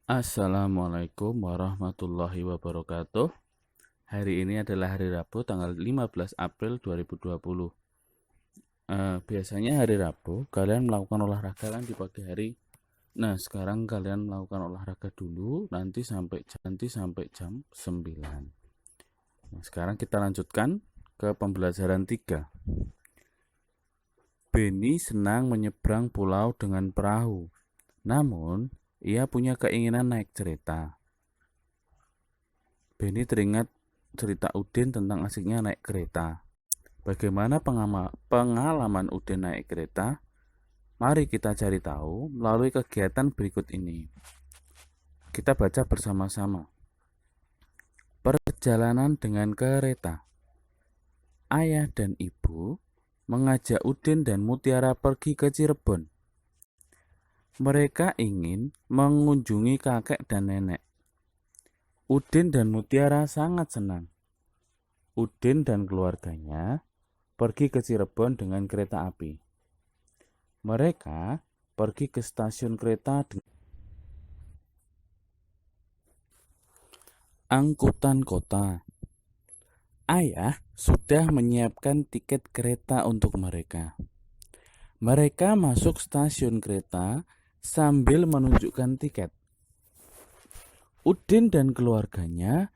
Assalamualaikum warahmatullahi wabarakatuh. Hari ini adalah hari Rabu tanggal 15 April 2020. Biasanya hari Rabu kalian melakukan olahraga kan di pagi hari. Nah, sekarang kalian melakukan olahraga dulu nanti sampai jam 9. Nah, sekarang kita lanjutkan ke pembelajaran 3. Beni senang menyeberang pulau dengan perahu. Namun, ia punya keinginan naik kereta. Beni teringat cerita Udin tentang asiknya naik kereta. Bagaimana pengalaman Udin naik kereta? Mari kita cari tahu melalui kegiatan berikut ini. Kita baca bersama-sama. Perjalanan dengan kereta. Ayah dan ibu mengajak Udin dan Mutiara pergi ke Cirebon. Mereka ingin mengunjungi kakek dan nenek. Udin dan Mutiara sangat senang. Udin dan keluarganya pergi ke Cirebon dengan kereta api. Mereka pergi ke stasiun kereta dengan angkutan kota. Ayah sudah menyiapkan tiket kereta untuk mereka. Mereka masuk stasiun kereta sambil menunjukkan tiket. Udin dan keluarganya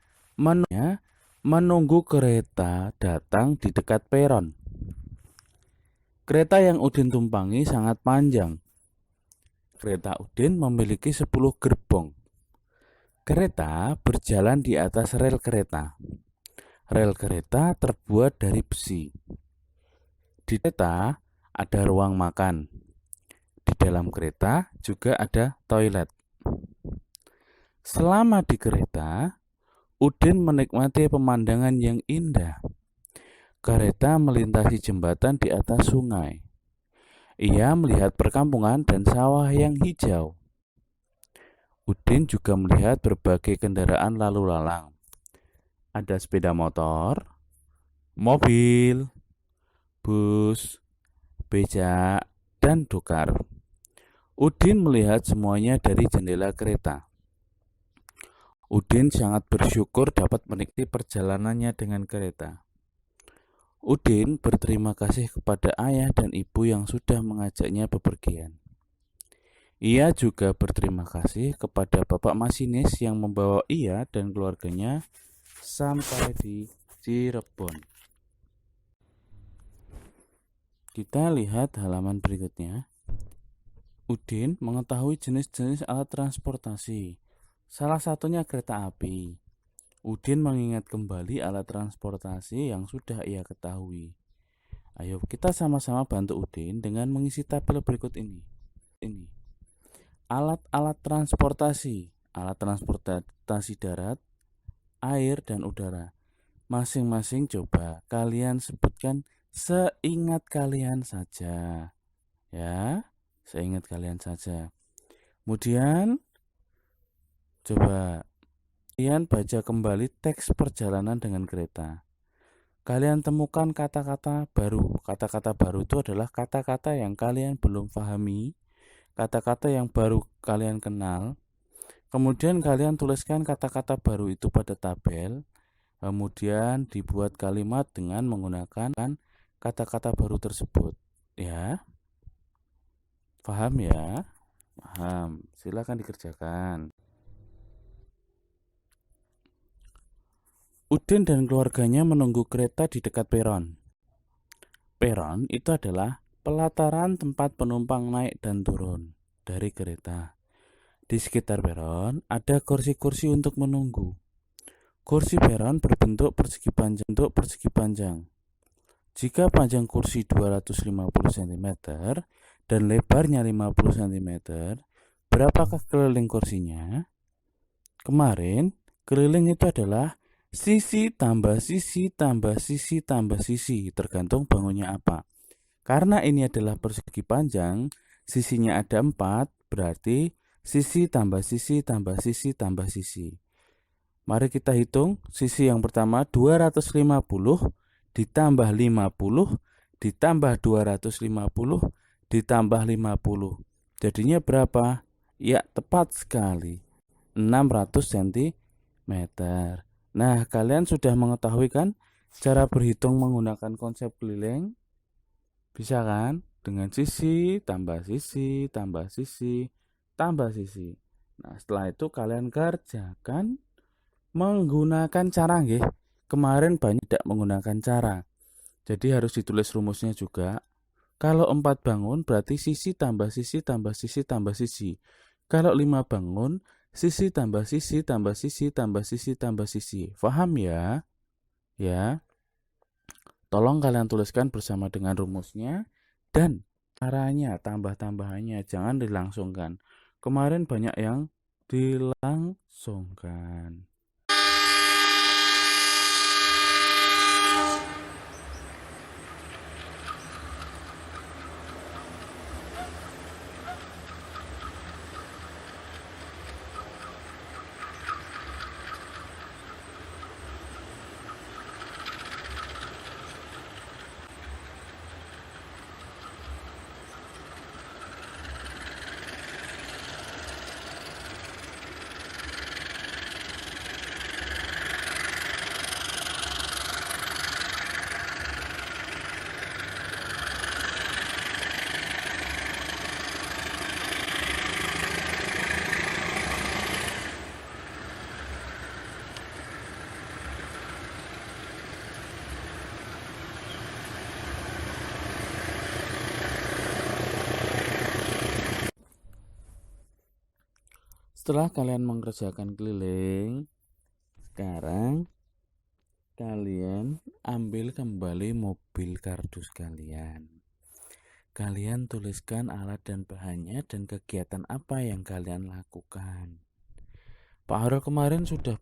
menunggu kereta datang di dekat peron. Kereta yang Udin tumpangi sangat panjang. Kereta Udin memiliki 10 gerbong. Kereta berjalan di atas rel kereta. Rel kereta terbuat dari besi. Di kereta ada ruang makan. Di dalam kereta juga ada toilet. Selama di kereta, Udin menikmati pemandangan yang indah. Kereta melintasi jembatan di atas sungai. Ia melihat perkampungan dan sawah yang hijau. Udin juga melihat berbagai kendaraan lalu lalang. Ada sepeda motor, mobil, bus, becak, dan dokar. Udin melihat semuanya dari jendela kereta. Udin sangat bersyukur dapat menikmati perjalanannya dengan kereta. Udin berterima kasih kepada ayah dan ibu yang sudah mengajaknya bepergian. Ia juga berterima kasih kepada bapak masinis yang membawa ia dan keluarganya sampai di Cirebon. Kita lihat halaman berikutnya. Udin mengetahui jenis-jenis alat transportasi. Salah satunya kereta api. Udin mengingat kembali alat transportasi yang sudah ia ketahui. Ayo kita sama-sama bantu Udin dengan mengisi tabel berikut ini. Alat-alat transportasi. Alat transportasi darat, air, dan udara. Masing-masing coba kalian sebutkan seingat kalian saja. Ya, seingat kalian saja. Kemudian coba kalian baca kembali teks perjalanan dengan kereta. Kalian temukan kata-kata baru. Kata-kata baru itu adalah kata-kata yang kalian belum pahami, kata-kata yang baru kalian kenal. Kemudian kalian tuliskan kata-kata baru itu pada tabel. Kemudian dibuat kalimat dengan menggunakan kata-kata baru tersebut. Ya, paham ya? Paham. Silakan dikerjakan. Udin dan keluarganya menunggu kereta di dekat peron. Peron itu adalah pelataran tempat penumpang naik dan turun dari kereta. Di sekitar peron ada kursi-kursi untuk menunggu. Kursi peron berbentuk persegi panjang. Jika panjang kursi 250 cm dan lebarnya 50 cm, berapakah keliling kursinya? Kemarin, keliling itu adalah sisi tambah sisi tambah sisi tambah sisi, tergantung bangunnya apa. Karena ini adalah persegi panjang, sisinya ada 4, berarti sisi tambah sisi tambah sisi tambah sisi. Mari kita hitung. Sisi yang pertama 250 ditambah 50 ditambah 250 ditambah 50. Jadinya berapa? Ya, tepat sekali. 600 cm. Nah, kalian sudah mengetahui kan cara berhitung menggunakan konsep keliling? Bisa kan? Dengan sisi, tambah sisi, tambah sisi, tambah sisi. Nah, setelah itu kalian kerjakan menggunakan cara nggih. Kemarin banyak tidak menggunakan cara. Jadi harus ditulis rumusnya juga. Kalau 4 bangun berarti sisi tambah sisi tambah sisi tambah sisi. Kalau 5 bangun, sisi tambah sisi tambah sisi tambah sisi tambah sisi. Paham ya? Ya. Tolong kalian tuliskan bersama dengan rumusnya dan caranya, tambah-tambahannya. Jangan dilangsungkan. Kemarin banyak yang dilangsungkan. Setelah kalian mengerjakan keliling, sekarang kalian ambil kembali mobil kardus kalian. Kalian tuliskan alat dan bahannya dan kegiatan apa yang kalian lakukan. Pak Harul kemarin sudah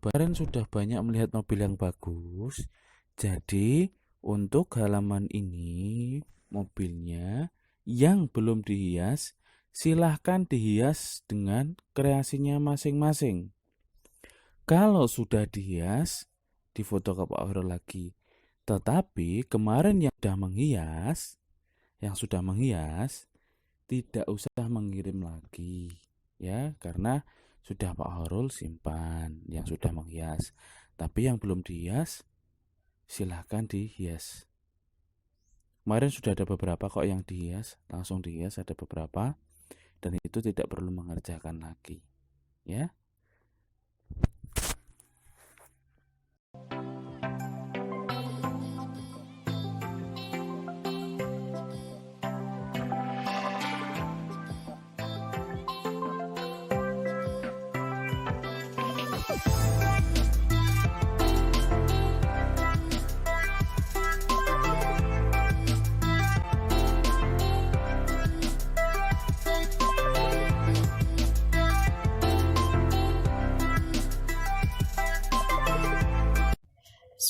banyak melihat mobil yang bagus. Jadi untuk halaman ini mobilnya yang belum dihias, silahkan dihias dengan kreasinya masing-masing. Kalau sudah dihias, difoto ke Pak Harul lagi. Tetapi kemarin yang sudah menghias, tidak usah mengirim lagi, ya, karena sudah Pak Harul simpan yang sudah menghias. Tapi yang belum dihias, silahkan dihias. Kemarin sudah ada beberapa kok yang dihias, langsung dihias ada beberapa, dan itu tidak perlu mengerjakan lagi, ya.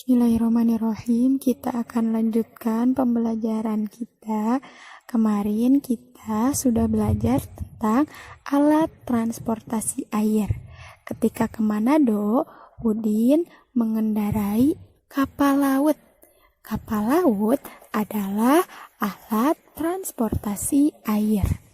Bismillahirrahmanirrahim. Kita akan lanjutkan pembelajaran kita. Kemarin kita sudah belajar tentang alat transportasi air. Ketika ke Manado, Udin mengendarai kapal laut. Kapal laut adalah alat transportasi air.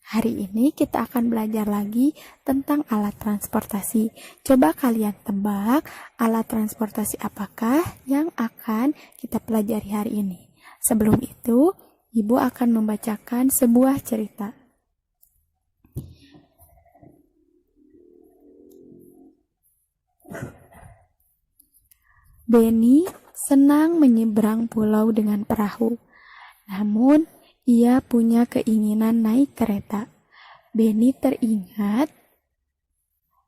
Hari ini kita akan belajar lagi tentang alat transportasi. Coba kalian tebak alat transportasi apakah yang akan kita pelajari hari ini. Sebelum itu, Ibu akan membacakan sebuah cerita. Benny senang menyeberang pulau dengan perahu. Namun, ia punya keinginan naik kereta. Benny teringat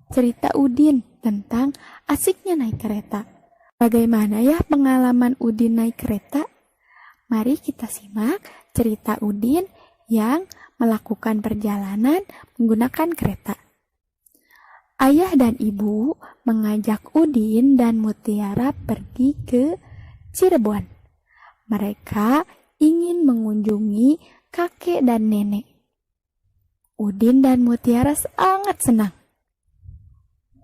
cerita Udin tentang asiknya naik kereta. Bagaimana ya pengalaman Udin naik kereta? Mari kita simak cerita Udin yang melakukan perjalanan menggunakan kereta. Ayah dan ibu mengajak Udin dan Mutiara pergi ke Cirebon. Mereka ingin mengunjungi kakek dan nenek. Udin dan Mutiara sangat senang.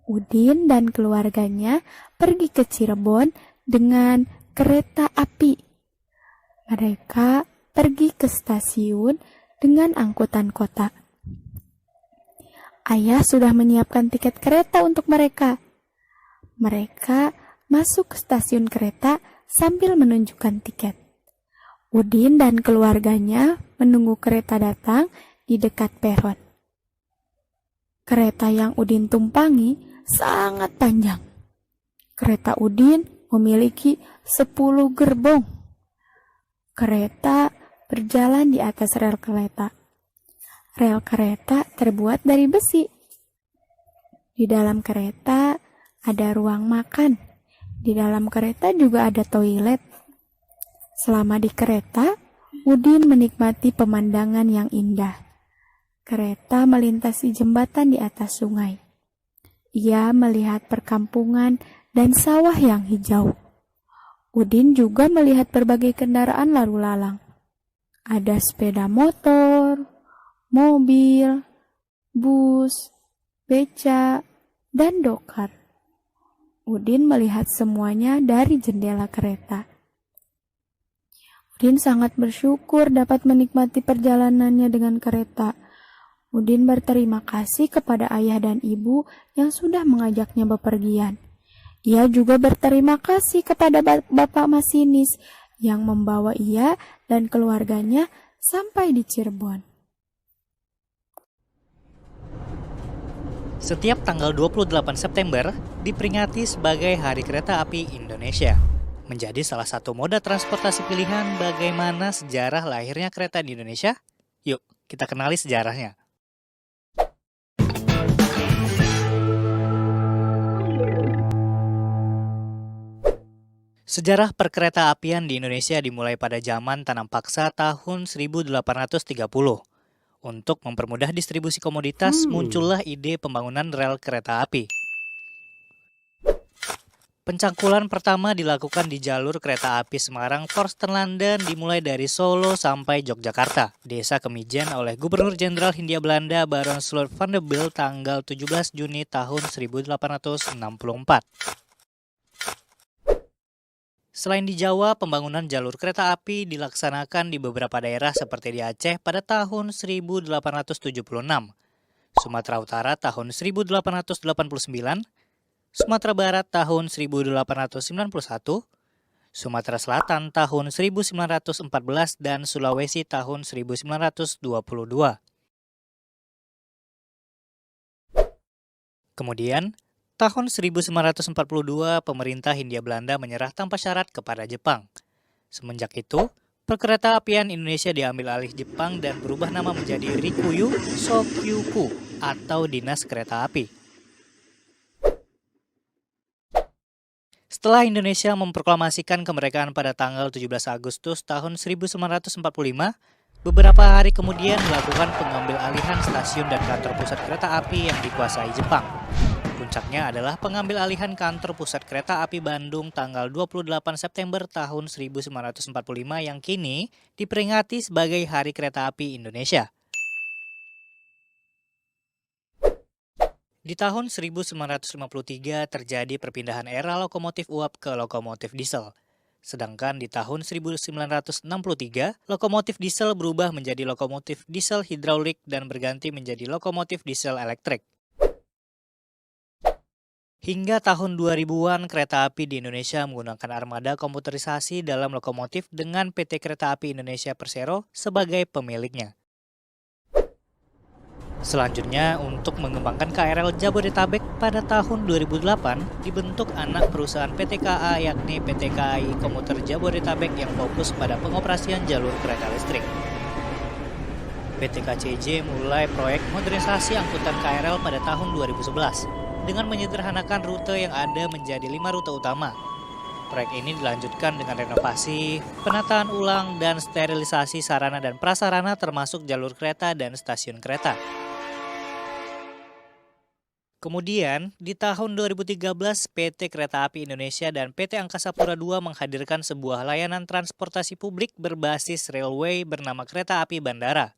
Udin dan keluarganya pergi ke Cirebon dengan kereta api. Mereka pergi ke stasiun dengan angkutan kota. Ayah sudah menyiapkan tiket kereta untuk mereka. Mereka masuk ke stasiun kereta sambil menunjukkan tiket. Udin dan keluarganya menunggu kereta datang di dekat peron. Kereta yang Udin tumpangi sangat panjang. Kereta Udin memiliki 10 gerbong. Kereta berjalan di atas rel kereta. Rel kereta terbuat dari besi. Di dalam kereta ada ruang makan. Di dalam kereta juga ada toilet. Selama di kereta, Udin menikmati pemandangan yang indah. Kereta melintasi jembatan di atas sungai. Ia melihat perkampungan dan sawah yang hijau. Udin juga melihat berbagai kendaraan lalu lalang. Ada sepeda motor, mobil, bus, beca, dan dokar. Udin melihat semuanya dari jendela kereta. Udin sangat bersyukur dapat menikmati perjalanannya dengan kereta. Udin berterima kasih kepada ayah dan ibu yang sudah mengajaknya bepergian. Ia juga berterima kasih kepada bapak masinis yang membawa ia dan keluarganya sampai di Cirebon. Setiap tanggal 28 September diperingati sebagai Hari Kereta Api Indonesia. Menjadi salah satu moda transportasi pilihan. Bagaimana sejarah lahirnya kereta di Indonesia? Yuk, kita kenali sejarahnya. Sejarah perkereta apian di Indonesia dimulai pada zaman tanam paksa tahun 1830. Untuk mempermudah distribusi komoditas, muncullah ide pembangunan rel kereta api. Pencangkulan pertama dilakukan di jalur kereta api Semarang-Forstenlanden dimulai dari Solo sampai Yogyakarta, Desa Kemijen oleh Gubernur Jenderal Hindia Belanda Baron Slot van de Bilt tanggal 17 Juni tahun 1864. Selain di Jawa, pembangunan jalur kereta api dilaksanakan di beberapa daerah seperti di Aceh pada tahun 1876, Sumatera Utara tahun 1889, Sumatera Barat tahun 1891, Sumatera Selatan tahun 1914, dan Sulawesi tahun 1922. Kemudian, tahun 1942, pemerintah Hindia Belanda menyerah tanpa syarat kepada Jepang. Semenjak itu, perkereta apian Indonesia diambil alih Jepang dan berubah nama menjadi Rikuyu Sokyuku atau Dinas Kereta Api. Setelah Indonesia memproklamasikan kemerdekaan pada tanggal 17 Agustus tahun 1945, beberapa hari kemudian melakukan pengambil alihan stasiun dan kantor pusat kereta api yang dikuasai Jepang. Puncaknya adalah pengambil alihan kantor pusat kereta api Bandung tanggal 28 September tahun 1945 yang kini diperingati sebagai Hari Kereta Api Indonesia. Di tahun 1953 terjadi perpindahan era lokomotif uap ke lokomotif diesel. Sedangkan di tahun 1963, lokomotif diesel berubah menjadi lokomotif diesel hidraulik dan berganti menjadi lokomotif diesel elektrik. Hingga tahun 2000-an, kereta api di Indonesia menggunakan armada komputerisasi dalam lokomotif dengan PT Kereta Api Indonesia Persero sebagai pemiliknya. Selanjutnya, untuk mengembangkan KRL Jabodetabek pada tahun 2008, dibentuk anak perusahaan PT KA yakni PT KAI Komuter Jabodetabek yang fokus pada pengoperasian jalur kereta listrik. PT KCJ mulai proyek modernisasi angkutan KRL pada tahun 2011. Dengan menyederhanakan rute yang ada menjadi 5 rute utama. Proyek ini dilanjutkan dengan renovasi, penataan ulang, dan sterilisasi sarana dan prasarana termasuk jalur kereta dan stasiun kereta. Kemudian, di tahun 2013, PT Kereta Api Indonesia dan PT Angkasa Pura II menghadirkan sebuah layanan transportasi publik berbasis railway bernama Kereta Api Bandara.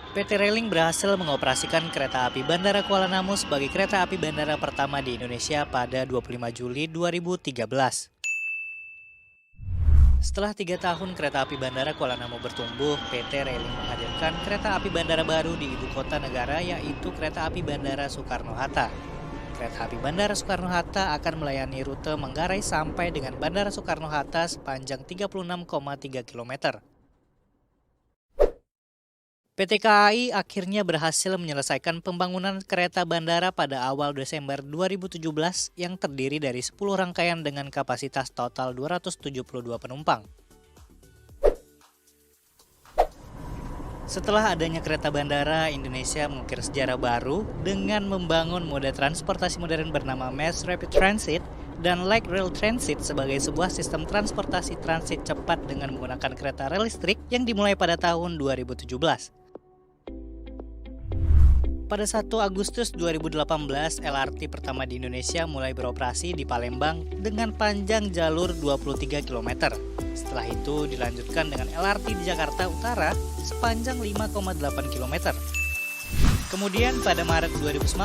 PT Railing berhasil mengoperasikan kereta api Bandara Kuala Namu sebagai kereta api bandara pertama di Indonesia pada 25 Juli 2013. Setelah 3 tahun kereta api Bandara Kuala Namu bertumbuh, PT Railing menghadirkan meluncurkan kereta api bandara baru di ibu kota negara, yaitu kereta api Bandara Soekarno-Hatta. Kereta api Bandara Soekarno-Hatta akan melayani rute Manggarai sampai dengan Bandara Soekarno-Hatta sepanjang 36,3 km. PT KAI akhirnya berhasil menyelesaikan pembangunan kereta bandara pada awal Desember 2017 yang terdiri dari 10 rangkaian dengan kapasitas total 272 penumpang. Setelah adanya kereta bandara, Indonesia mengukir sejarah baru dengan membangun moda transportasi modern bernama Mass Rapid Transit dan Light Rail Transit sebagai sebuah sistem transportasi transit cepat dengan menggunakan kereta rel listrik yang dimulai pada tahun 2017. Pada 1 Agustus 2018, LRT pertama di Indonesia mulai beroperasi di Palembang dengan panjang jalur 23 km. Setelah itu dilanjutkan dengan LRT di Jakarta Utara sepanjang 5,8 km. Kemudian pada Maret 2019,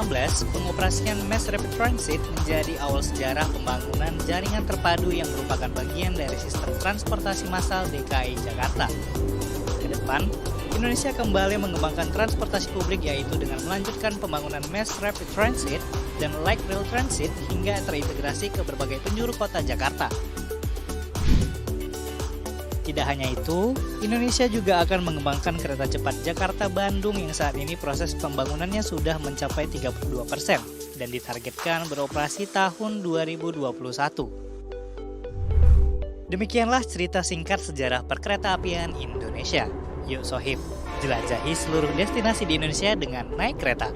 pengoperasian Mass Rapid Transit menjadi awal sejarah pembangunan jaringan terpadu yang merupakan bagian dari sistem transportasi massal DKI Jakarta. Ke depan, Indonesia kembali mengembangkan transportasi publik yaitu dengan melanjutkan pembangunan Mass Rapid Transit dan Light Rail Transit hingga terintegrasi ke berbagai penjuru kota Jakarta. Tidak hanya itu, Indonesia juga akan mengembangkan kereta cepat Jakarta-Bandung yang saat ini proses pembangunannya sudah mencapai 32% dan ditargetkan beroperasi tahun 2021. Demikianlah cerita singkat sejarah perkeretaapian Indonesia. Yuk Sohib, jelajahi seluruh destinasi di Indonesia dengan naik kereta.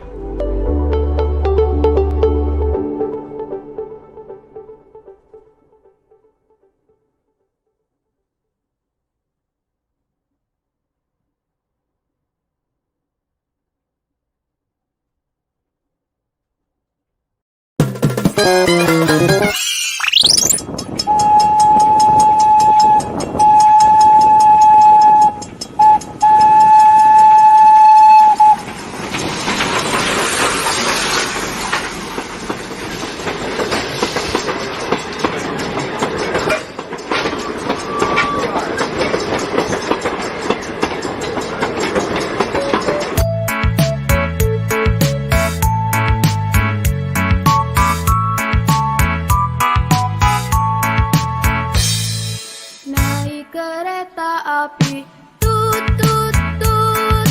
api, tut tut tut,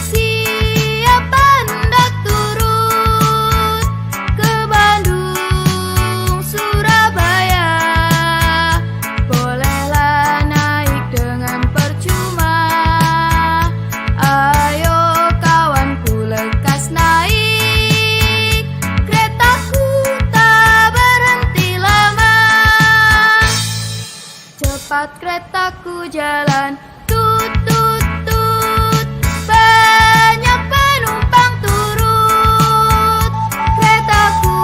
siapa hendak turun ke Bandung, Surabaya, bolehlah naik dengan percuma. Ayo kawanku lekas naik, keretaku tak berhenti lama. Cepat keretaku jalan, tut tut tut, banyak penumpang turut. Keretaku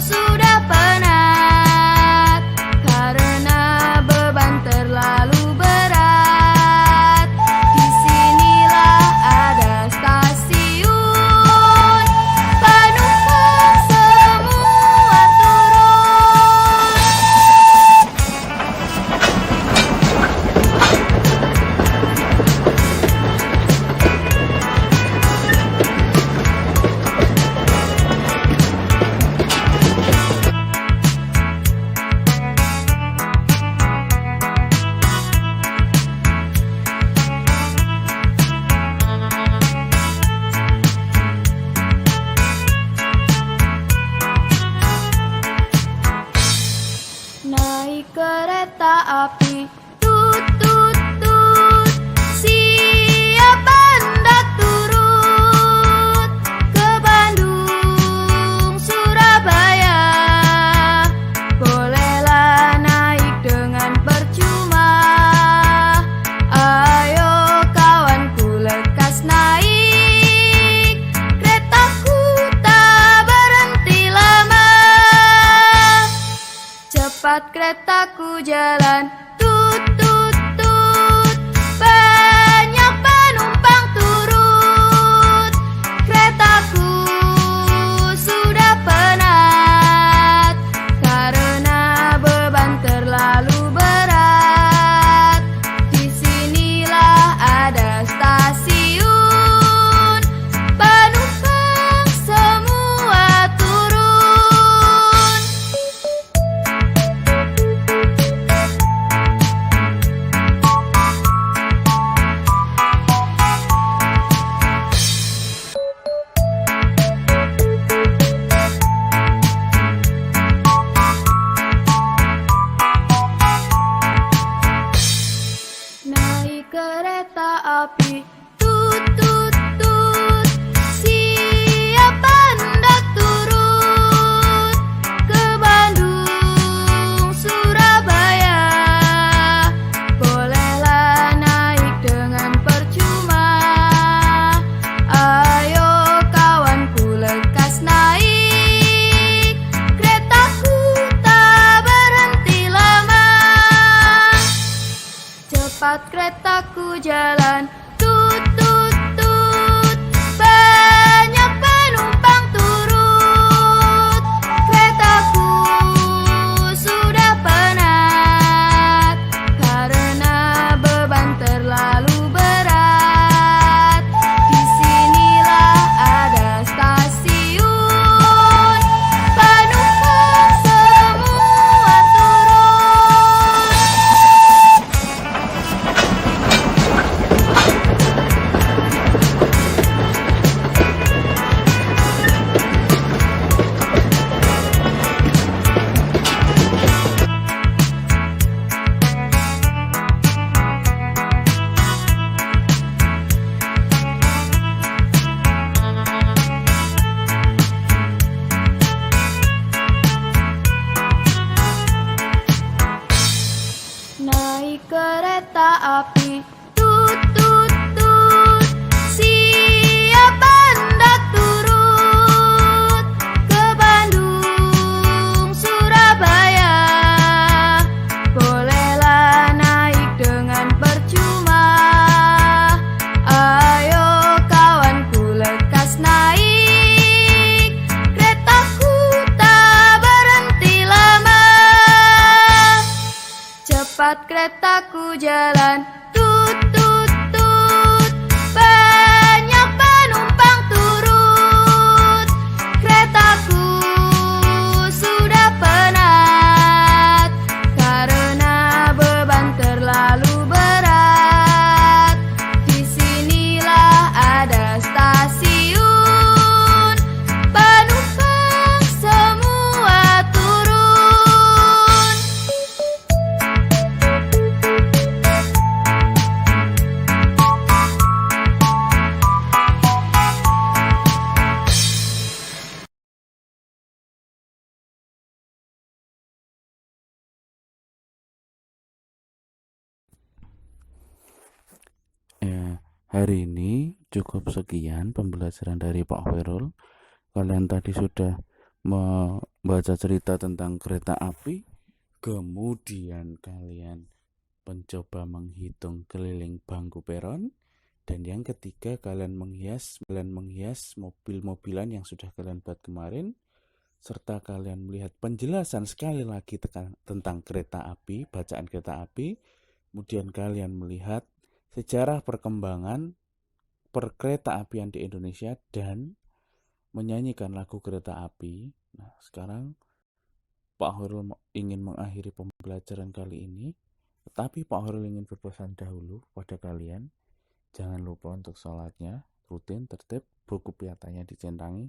sudah penat karena beban terlalu berat. Disinilah ada stasiun, penumpang semua turun. Naik kereta api, tut tut tut, siapa hendak turut ke Bandung, Surabaya, bolehlah naik dengan percuma. Ayo kawanku lekas naik, keretaku tak berhenti lama. Cepat keretaku jalan, tut tut tut, banyak penumpang turut. Keretaku sudah penat karena beban terlalu berat. Disinilah ada stasiun, jalan. Tut tut tut, banyak penumpang turut. Keretaku sudah penat karena beban terlalu berat. Disinilah ada stasiun, penumpang semua turun. Hari ini cukup sekian pembelajaran dari Pak Khairul. Kalian tadi sudah membaca cerita tentang kereta api, kemudian kalian mencoba menghitung keliling bangku peron, dan yang ketiga kalian menghias mobil-mobilan yang sudah kalian buat kemarin, serta kalian melihat penjelasan sekali lagi tentang kereta api, bacaan kereta api. Kemudian kalian melihat sejarah perkembangan perkereta apian di Indonesia dan menyanyikan lagu kereta api. Nah, sekarang Pak Khairul ingin mengakhiri pembelajaran kali ini, tetapi Pak Khairul ingin berpesan dahulu pada kalian, jangan lupa untuk sholatnya rutin, tertib, buku piatanya dicentangi,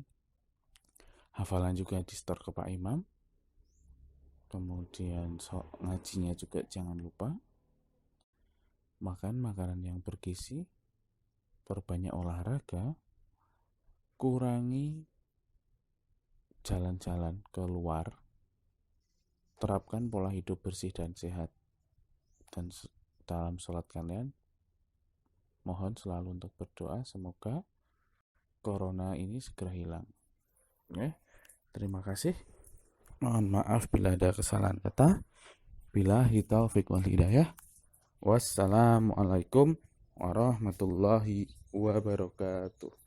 hafalan juga di store ke Pak Imam, kemudian ngajinya juga jangan lupa, makan makanan yang bergizi, perbanyak olahraga, kurangi jalan-jalan keluar, terapkan pola hidup bersih dan sehat, dan dalam sholat kalian mohon selalu untuk berdoa semoga corona ini segera hilang. Terima kasih. Mohon maaf bila ada kesalahan kata. Billahi taufiq wal hidayah. Wassalamualaikum warahmatullahi wabarakatuh.